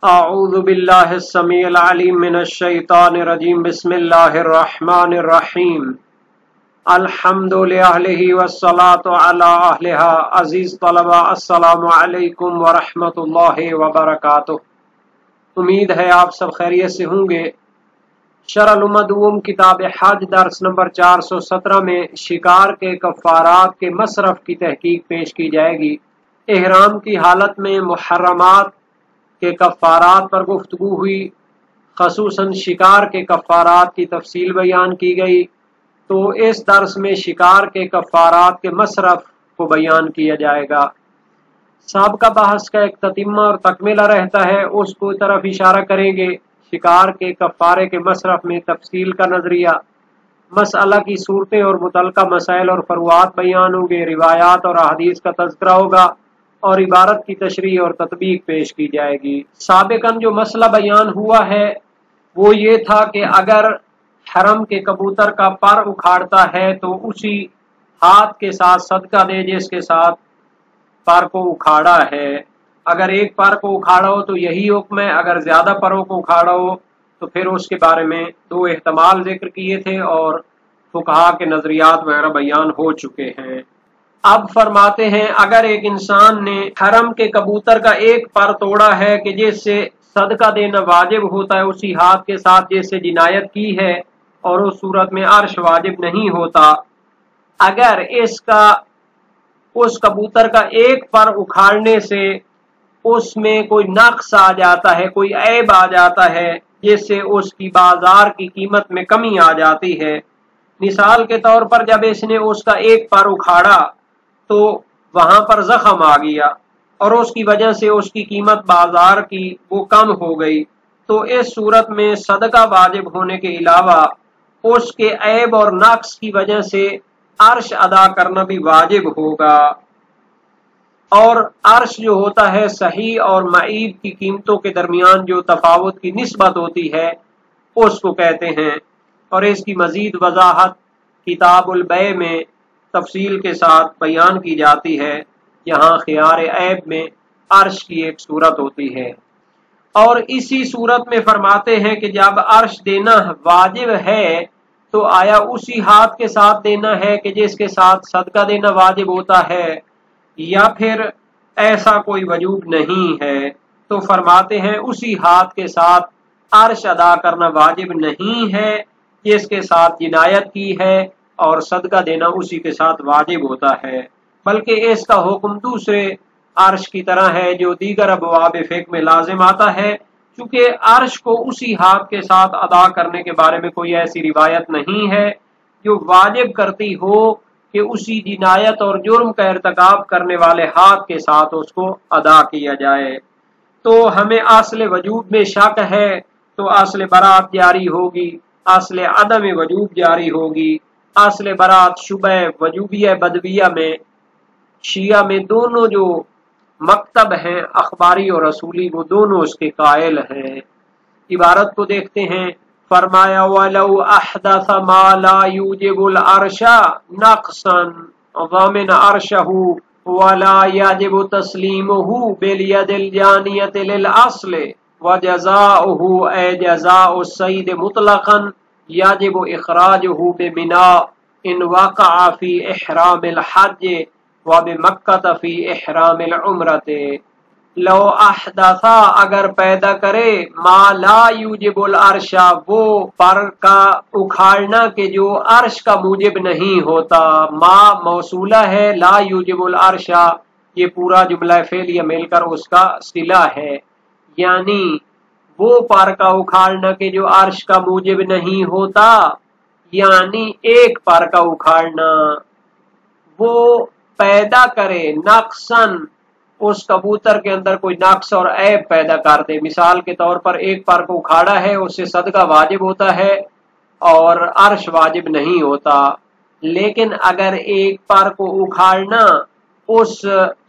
اعوذ باللہ السمیع العلیم من الشیطان الرجیم بسم اللہ الرحمن الرحیم الحمد للہ والصلاة علی اہلہا۔ عزیز طلبہ السلام علیکم ورحمۃ اللہ وبرکاتہ۔ امید ہے آپ سب خیریت سے ہوں گے۔ شرح المدوم کتاب حج درس نمبر 417 میں شکار کے کفارات کے مصرف کی تحقیق پیش کی جائے گی۔ احرام کی حالت میں محرمات کے کفارات پر گفتگو ہوئی، خصوصاً شکار کے کفارات کی تفصیل بیان کی گئی، تو اس درس میں شکار کے کفارات کے مصرف کو بیان کیا جائے گا۔ سابقہ بحث کا ایک تتمہ اور تکملہ رہتا ہے، اس کو طرف اشارہ کریں گے۔ شکار کے کفارے کے مصرف میں تفصیل کا نظریہ، مسئلہ کی صورتیں اور متعلقہ مسائل اور فروعات بیان ہوں گے، روایات اور احادیث کا تذکرہ ہوگا اور عبارت کی تشریح اور تطبیق پیش کی جائے گی۔ سابقاً جو مسئلہ بیان ہوا ہے وہ یہ تھا کہ اگر حرم کے کبوتر کا پر اکھاڑتا ہے تو اسی ہاتھ کے ساتھ صدقہ دے جس کے ساتھ پر کو اکھاڑا ہے۔ اگر ایک پر کو اکھاڑا ہو تو یہی حکم ہے، اگر زیادہ پروں کو اکھاڑا ہو تو پھر اس کے بارے میں دو احتمال ذکر کیے تھے اور فقہا کے نظریات وغیرہ بیان ہو چکے ہیں۔ اب فرماتے ہیں اگر ایک انسان نے حرم کے کبوتر کا ایک پر توڑا ہے کہ جس سے صدقہ دینا واجب ہوتا ہے اسی ہاتھ کے ساتھ جس سے جنایت کی ہے، اور اس صورت میں عرش واجب نہیں ہوتا، اگر اس کبوتر کا ایک پر اکھاڑنے سے اس میں کوئی نقص آ جاتا ہے، کوئی عیب آ جاتا ہے جس سے اس کی بازار کی قیمت میں کمی آ جاتی ہے، مثال کے طور پر جب اس نے اس کا ایک پر اکھاڑا تو وہاں پر زخم آ گیا اور اس کی وجہ سے اس کی قیمت بازار کی وہ کم ہو گئی، تو اس صورت میں صدقہ واجب ہونے کے علاوہ اس کے عیب اور نقص کی وجہ سے عرش ادا کرنا بھی واجب ہوگا۔ اور عرش جو ہوتا ہے صحیح اور معیب کی قیمتوں کے درمیان جو تفاوت کی نسبت ہوتی ہے اس کو کہتے ہیں، اور اس کی مزید وضاحت کتاب البیع میں تفصیل کے ساتھ بیان کی جاتی ہے۔ یہاں خیار عیب میں عرش کی ایک صورت ہوتی ہے، اور اسی صورت میں فرماتے ہیں کہ جب عرش دینا واجب ہے تو آیا اسی ہاتھ کے ساتھ دینا ہے کہ جس کے ساتھ صدقہ دینا واجب ہوتا ہے، یا پھر ایسا کوئی وجوب نہیں ہے؟ تو فرماتے ہیں اسی ہاتھ کے ساتھ عرش ادا کرنا واجب نہیں ہے جس کے ساتھ جنایت کی ہے، اور صدقہ دینا اسی کے ساتھ واجب ہوتا ہے، بلکہ اس کا حکم دوسرے عرش کی طرح ہے جو دیگر ابواب فقہ میں لازم آتا ہے، چونکہ عرش کو اسی ہاتھ کے ساتھ ادا کرنے کے بارے میں کوئی ایسی روایت نہیں ہے جو واجب کرتی ہو کہ اسی جنایت اور جرم کا ارتکاب کرنے والے ہاتھ کے ساتھ اس کو ادا کیا جائے۔ تو ہمیں اصل وجوب میں شک ہے تو اصل برات جاری ہوگی، اصل عدم وجوب جاری ہوگی۔ اصل برات شبہ وجوبیہ بدویہ میں شیعہ میں دونوں جو مکتب ہیں اخباری اور رسولی وہ دونوں اس کے قائل ہیں۔ عبارت کو دیکھتے ہیں، فرمایا وَلَوْ أَحْدَثَ مَا لَا يُوجِبُ الْعَرْشَ نَقْصًا ضَمِنَ عَرْشَهُ وَلَا يَجِبُ تَسْلِيمُهُ بِالْيَدِ الْجَانِيَةِ لِلْأَصْلِ وَجَزَاؤُهُ أَيْ جَزَاءُ الصَّيْدِ مُطْلَقًا يَجِبُ إِخْرَاجُهُ بِمِنَا إِنْ وَقَعَ فِي إِحْرَامِ الْحَجِّ وَبِمَكَّةَ فِي إِحْرَامِ الْعُمْرَةِ۔ لو احدثا اگر پیدا کرے ما لا یوجب العرش وہ پر کا اکھاڑنا کہ جو عرش کا موجب نہیں ہوتا، ما موصولہ ہے، لا یوجب العرش یہ پورا جملہ فعلیہ مل کر اس کا صلہ ہے، یعنی وہ پر کا اکھاڑنا کہ جو عرش کا موجب نہیں ہوتا، یعنی ایک پر کا اکھاڑنا وہ پیدا کرے نقصاً اس کبوتر کے اندر کوئی نقص اور عیب پیدا کر دے، مثال کے طور پر ایک پر کو اکھاڑا ہے اس سے صدقہ واجب ہوتا ہے اور عرش واجب نہیں ہوتا، لیکن اگر ایک پر کو اکھاڑنا اس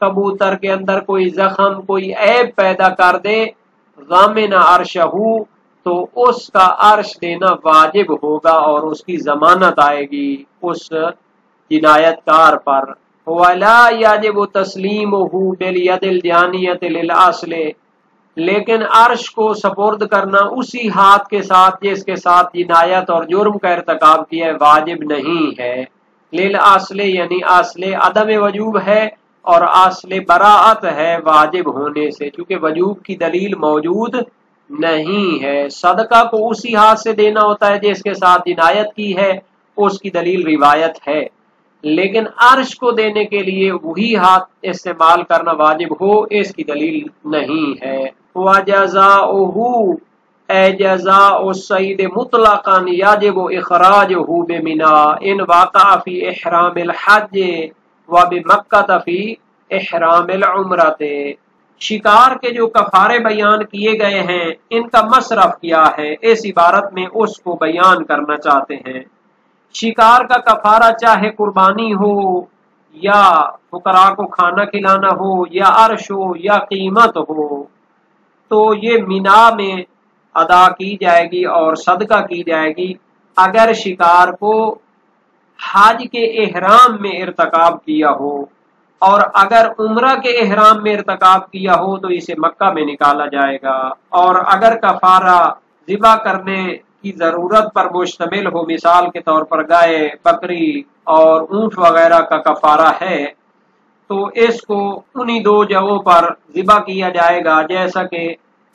کبوتر کے اندر کوئی زخم کوئی عیب پیدا کر دے ضامن عرشہ تو اس کا عرش دینا واجب ہوگا اور اس کی ضمانت آئے گی اس جنایت کار پر۔ وَلَا يَجِبُ تَسْلِيمُهُ بِالْيَدِ الْجَانِيَةِ لِلْأَصْلِ لیکن عرش کو سپرد کرنا اسی ہاتھ کے ساتھ جس کے ساتھ جنایت اور جرم کا ارتکاب کیا ہے واجب نہیں ہے۔ للأصل یعنی اصل عدم وجوب ہے اور اصل براعت ہے واجب ہونے سے، چونکہ وجوب کی دلیل موجود نہیں ہے۔ صدقہ کو اسی ہاتھ سے دینا ہوتا ہے جس کے ساتھ جنایت کی ہے، اس کی دلیل روایت ہے، لیکن عرش کو دینے کے لیے وہی ہاتھ استعمال کرنا واجب ہو، اس کی دلیل نہیں ہے۔ وَجَزَاؤُهُ اے جزاء الصید مطلقا یجب اخراجہ بمنا ان واقع فی احرام الحج وبمکہ فی احرام العمرۃ۔ شکار کے جو کفارے بیان کیے گئے ہیں ان کا مصرف کیا ہے، اس عبارت میں اس کو بیان کرنا چاہتے ہیں۔ شکار کا کفارہ چاہے قربانی ہو یا فقراء کو کھانا کھلانا ہو یا عرش ہو یا قیمت ہو، تو یہ مینا میں ادا کی جائے گی اور صدقہ کی جائے گی اگر شکار کو حج کے احرام میں ارتکاب کیا ہو، اور اگر عمرہ کے احرام میں ارتکاب کیا ہو تو اسے مکہ میں نکالا جائے گا۔ اور اگر کفارہ ذبح کرنے کی ضرورت پر مشتمل ہو، مثال کے طور پر گائے، بکری اور اونٹ وغیرہ کا کفارہ ہے، تو اس کو انہی دو جگہوں پر ذبح کیا جائے گا جیسا کہ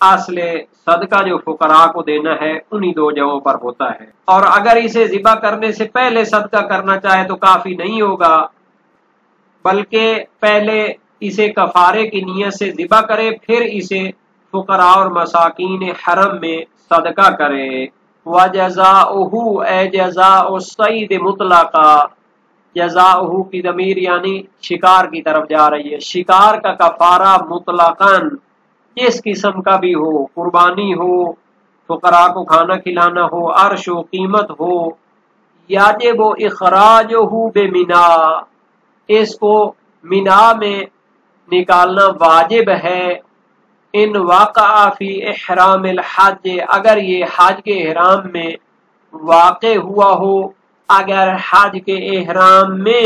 اصل صدقہ جو فقراء کو دینا ہے انہی دو جگہوں پر ہوتا ہے۔ اور اگر اسے ذبح کرنے سے پہلے صدقہ کرنا چاہے تو کافی نہیں ہوگا، بلکہ پہلے اسے کفارے کی نیت سے ذبح کرے، پھر اسے فقراء اور مساکین حرم میں صدقہ کرے۔ وَجَزَاؤُهُ اے جزاء الصید مطلقا، جزاؤہ کی ضمیر یعنی شکار کی طرف جا رہی ہے۔ شکار کا کفارہ مطلقاً جس قسم کا بھی ہو، قربانی ہو، فقراء کو کھانا کھلانا ہو، عرش ہو، قیمت ہو، یجب اخراجہ بمنا اس کو مینا میں نکالنا واجب ہے۔ ان واقع فی احرام الحج اگر یہ حج کے احرام میں واقع ہوا ہو، اگر حج کے احرام میں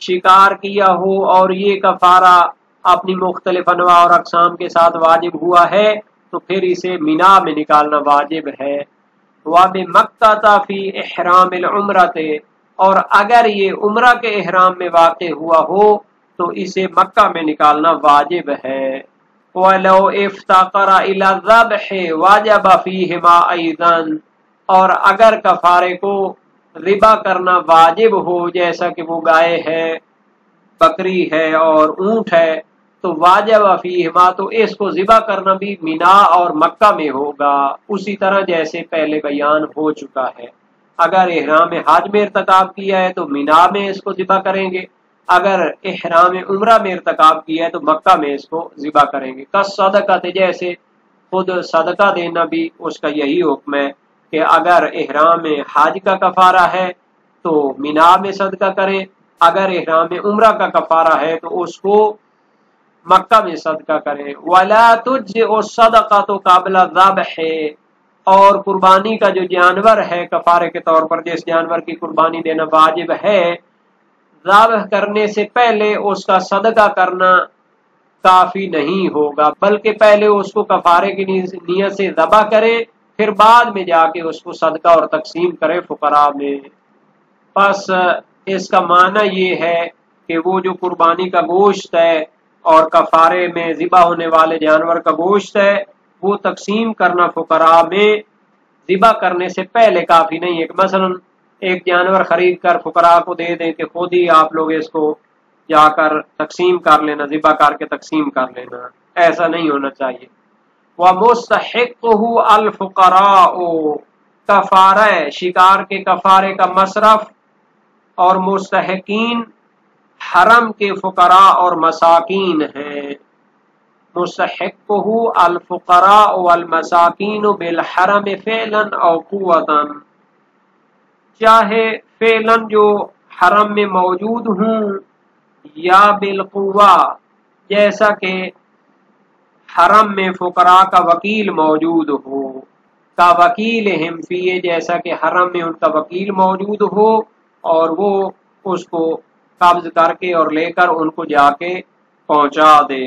شکار کیا ہو اور یہ کفارہ اپنی مختلف انواع اور اقسام کے ساتھ واجب ہوا ہے تو پھر اسے مینا میں نکالنا واجب ہے۔ وَبِمَکَّةَ فِی احرام العمرۃ اور اگر یہ عمرہ کے احرام میں واقع ہوا ہو تو اسے مکہ میں نکالنا واجب ہے۔ وَلَوْ اِفْتَقَرَ إِلَى الذَّبْحِ وَجَبَ فِيهِمَا أَيْضًا اور اگر کفارے کو ذبح کرنا واجب ہو جیسا کہ وہ گائے ہے، بکری ہے اور اونٹ ہے، تو واجب فیہما تو اس کو ذبح کرنا بھی مینا اور مکہ میں ہوگا، اسی طرح جیسے پہلے بیان ہو چکا ہے۔ اگر احرام حج میں ارتکاب کیا ہے تو مینا میں اس کو ذبح کریں گے، اگر احرام عمرہ میں ارتکاب کیا ہے تو مکہ میں اس کو ذبح کریں گے۔ صدقہ جیسے خود صدقہ دینا بھی اس کا یہی حکم ہے کہ اگر احرام حج کا کفارہ ہے تو مینا میں صدقہ کریں، اگر احرام عمرہ کا کفارہ ہے تو اس کو مکہ میں صدقہ کریں۔ وَلَا تُجْزِئُ الصَّدَقَةُ قَبْلَ الذَّبْحِ اور قربانی کا جو جانور ہے کفارے کے طور پر جس جانور کی قربانی دینا واجب ہے، ذبح کرنے سے پہلے اس کا صدقہ کرنا کافی نہیں ہوگا، بلکہ پہلے اس کو کفارے کی نیت سے ذبح کرے، پھر بعد میں جا کے اس کو صدقہ اور تقسیم کرے فقراء میں۔ پس اس کا معنی یہ ہے کہ وہ جو قربانی کا گوشت ہے اور کفارے میں ذبح ہونے والے جانور کا گوشت ہے وہ تقسیم کرنا فقراء میں ذبح کرنے سے پہلے کافی نہیں ہے کہ مثلا ایک جانور خرید کر فقراء کو دے دیں کہ خود ہی آپ لوگ اس کو جا کر تقسیم کر لینا، ذبح کر کے تقسیم کر لینا، ایسا نہیں ہونا چاہیے۔ وَمُسْتَحِقُّهُ الْفُقَرَاءُ کفارہ شکار کے کفارے کا مصرف اور مستحقین حرم کے فقراء اور مساکین ہیں۔ مستحقہ الفقراء والمساکین بالحرم فعلا او قوتا چاہے فعلا جو حرم میں موجود ہوں یا بالقوہ جیسا کہ حرم میں فقراء کا وکیل موجود ہو، کا وکیلہم فیہ جیسا کہ حرم میں ان کا وکیل موجود ہو اور وہ اس کو قبض کر کے اور لے کر ان کو جا کے پہنچا دے۔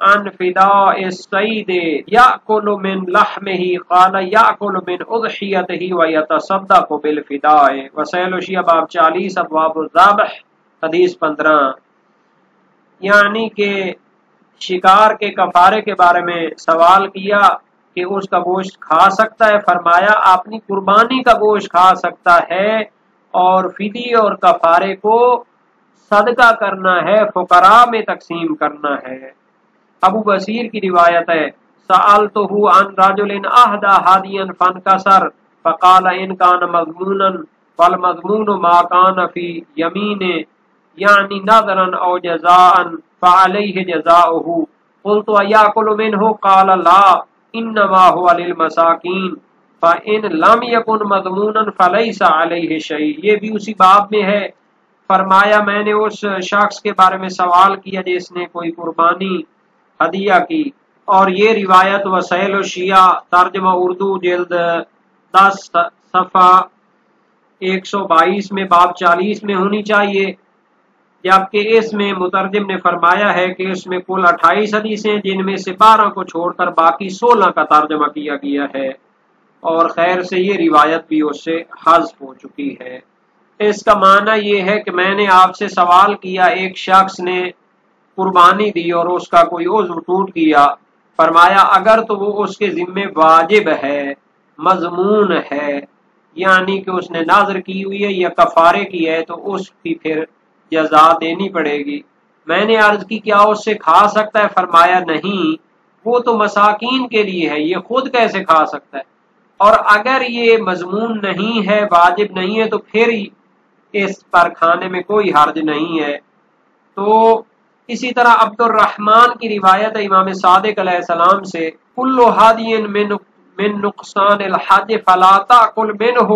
عن فداء السید یأکل من لحمہ قال یأکل من اضحیتہ ویتصدق بالفداء۔ وسائل الشیعہ باب 40 ابواب الذبح حدیث 15۔ یعنی کہ شکار کے کفارے کے بارے میں سوال کیا کہ اس کا گوشت کھا سکتا ہے، فرمایا اپنی قربانی کا گوشت کھا سکتا ہے اور فدیے اور کفارے کو صدقہ کرنا ہے، فقراء میں تقسیم کرنا ہے۔ ابو بصیر کی روایت ہے سألتہ عن رجل اہدى ہادیا فانکسر فقال ان کان مضمونا فالمضمون ما کان فی یمین یعنی نذرا او جزاء فعلیہ جزاؤہ قلت یاکل منہ قال لا انما هو للمساکین فان لم یکن مضمونا فلیس علیہ شیء۔ یہ بھی اسی باب میں ہے۔ فرمایا میں نے اس شخص کے بارے میں سوال کیا جس نے کوئی قربانی ہدیہ کی، اور یہ روایت وسائل الشیعہ ترجمہ اردو جلد 10 صفحہ 122 میں باب 40 میں ہونی چاہیے، جبکہ اس میں مترجم نے فرمایا ہے کہ اس میں کل 28 حدیثیں جن میں سے 12 کو چھوڑ کر باقی 16 کا ترجمہ کیا گیا ہے، اور خیر سے یہ روایت بھی اس سے حذف ہو چکی ہے۔ اس کا معنی یہ ہے کہ میں نے آپ سے سوال کیا، ایک شخص نے قربانی دی اور اس کا کوئی عضو ٹوٹ گیا، فرمایا اگر تو وہ اس کے ذمے واجب ہے، مضمون ہے، یعنی کہ اس نے نذر کی ہوئی ہے یا کفارے کی ہے، تو اس کی پھر جزا دینی پڑے گی۔ میں نے عرض کی کیا اس سے کھا سکتا ہے؟ فرمایا نہیں، وہ تو مساکین کے لیے ہے، یہ خود کیسے کھا سکتا ہے؟ اور اگر یہ مضمون نہیں ہے، واجب نہیں ہے، تو پھر اس پر کھانے میں کوئی حرج نہیں ہے۔ تو اسی طرح عبد الرحمن کی روایت ہے امام صادق علیہ السلام سے کل ہادی من نقصان الحج فلا تاکل منہ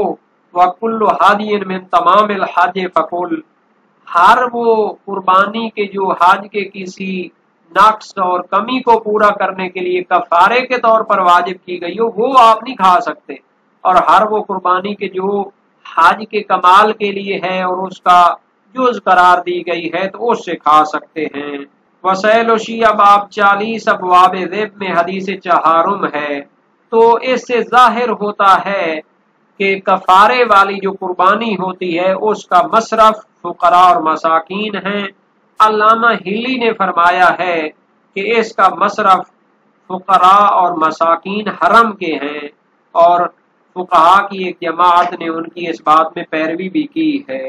وکل ہادی من تمام الحج فکل۔ ہر وہ قربانی کے جو حج کے کسی نقص اور کمی کو پورا کرنے کے لیے کفارے کے طور پر واجب کی گئی ہو وہ آپ نہیں کھا سکتے، اور ہر وہ قربانی کے جو حج کے کمال کے لیے ہے اور اس کا جز قرار دی گئی ہے تو اس سے کھا سکتے ہیں۔ وسائل الشیعہ باب 40 ابواب ذب میں حدیث چہارم ہے، تو اس سے ظاہر ہوتا ہے کہ کفارے والی جو قربانی ہوتی ہے اس کا مصرف فقراء اور مساکین ہیں۔ علامہ ہلی نے فرمایا ہے کہ اس کا مصرف فقراء اور مساکین حرم کے ہیں، اور فقہا کی ایک جماعت نے ان کی اس بات میں پیروی بھی کی ہے۔